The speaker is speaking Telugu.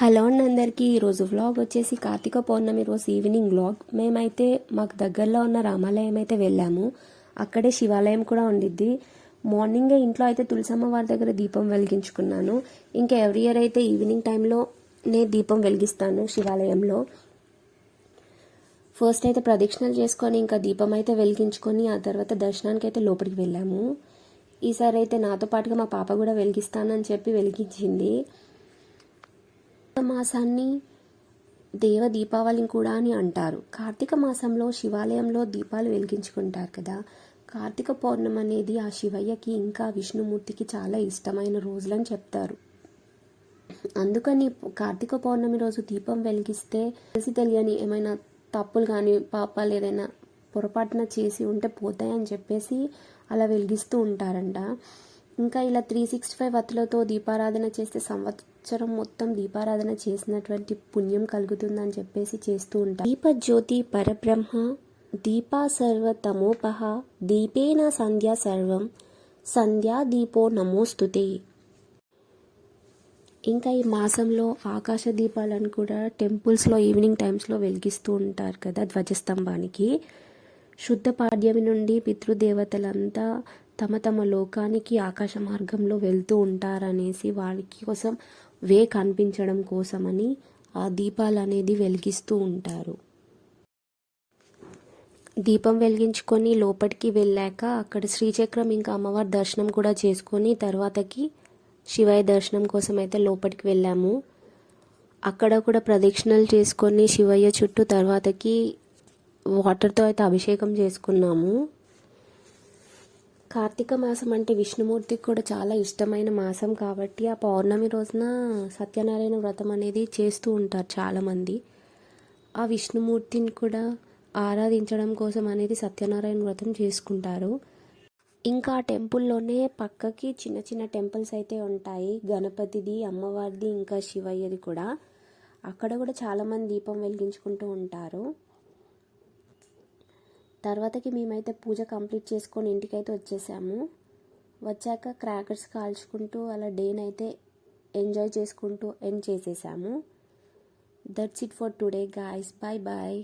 హలో అండి అందరికీ. ఈరోజు వ్లాగ్ వచ్చేసి కార్తీక పౌర్ణమి రోజు ఈవినింగ్ వ్లాగ్. మేమైతే మాకు దగ్గరలో ఉన్న రామాలయం అయితే వెళ్ళాము. అక్కడే శివాలయం కూడా ఉండిద్ది. మార్నింగే ఇంట్లో అయితే తులసమ్మ వారి దగ్గర దీపం వెలిగించుకున్నాను. ఇంకా ఎవ్రీ ఇయర్ అయితే ఈవినింగ్ టైంలో దీపం వెలిగిస్తాను శివాలయంలో. ఫస్ట్ అయితే ప్రదక్షిణలు చేసుకొని ఇంకా దీపం అయితే వెలిగించుకొని ఆ తర్వాత దర్శనానికి అయితే లోపలికి వెళ్ళాము. ఈసారి అయితే నాతో పాటుగా మా పాప కూడా వెలిగిస్తానని చెప్పి వెలిగించింది. మాసాన్ని దేవ దీపావళి కూడా అని అంటారు. కార్తీక మాసంలో శివాలయంలో దీపాలు వెలిగించుకుంటారు కదా. కార్తీక పౌర్ణమి అనేది ఆ శివయ్యకి ఇంకా విష్ణుమూర్తికి చాలా ఇష్టమైన రోజులని చెప్తారు. అందుకని కార్తీక పౌర్ణమి రోజు దీపం వెలిగిస్తే తెలియని ఏమైనా తప్పులు కానీ పాపాలు ఏదైనా పొరపాటున చేసి ఉంటే పోతాయని చెప్పేసి అలా వెలిగిస్తూ ఉంటారంట. ఇంకా ఇలా 365 వత్తులతో దీపారాధన చేస్తే సంవత్సరం మొత్తం దీపారాధన చేసినటువంటి పుణ్యం కలుగుతుందని చెప్పేసి చేస్తూ ఉంటారు. దీపజ్యోతి పరబ్రహ్మ దీపా సర్వతమోపహ దీపేన సంధ్యా సర్వం సంధ్యా దీపో నమోస్తుతే. ఇంకా ఈ మాసంలో ఆకాశ దీపాలను కూడా టెంపుల్స్లో ఈవినింగ్ టైమ్స్లో వెలిగిస్తూ ఉంటారు కదా ధ్వజస్తంభానికి. శుద్ధ పాడ్యమి నుండి పితృదేవతలంతా తమ తమ లోకానికి ఆకాశ మార్గంలో వెళ్తూ ఉంటారనేసి వాళ్ళకి కోసం కనిపించడం కోసమని ఆ దీపాలు అనేది వెలిగిస్తూ ఉంటారు. దీపం వెలిగించుకొని లోపలికి వెళ్ళాక అక్కడ శ్రీచక్రం ఇంకా అమ్మవారి దర్శనం కూడా చేసుకొని తర్వాతకి శివయ్య దర్శనం కోసం అయితే లోపలికి వెళ్ళాము. అక్కడ కూడా ప్రదక్షిణలు చేసుకొని శివయ్య చుట్టూ తర్వాతకి వాటర్తో అయితే అభిషేకం చేసుకున్నాము. కార్తీక మాసం అంటే విష్ణుమూర్తికి కూడా చాలా ఇష్టమైన మాసం కాబట్టి ఆ పౌర్ణమి రోజున సత్యనారాయణ వ్రతం అనేది చేస్తూ ఉంటారు చాలామంది. ఆ విష్ణుమూర్తిని కూడా ఆరాధించడం కోసం అనేది సత్యనారాయణ వ్రతం చేసుకుంటారు. ఇంకా ఆ టెంపుల్లోనే పక్కకి చిన్న చిన్న టెంపుల్స్ అయితే ఉంటాయి. గణపతిది, అమ్మవారిది, ఇంకా శివయ్యది కూడా. అక్కడ కూడా చాలామంది దీపం వెలిగించుకుంటూ ఉంటారు. తర్వాతకి మేమైతే పూజ కంప్లీట్ చేసుకొని ఇంటికైతే వచ్చేసాము. వచ్చాక క్రాకర్స్ కాల్చుకుంటూ అలా డేనైతే ఎంజాయ్ చేసుకుంటూ ఎండ్ చేసేసాము. That's it for today guys. Bye bye.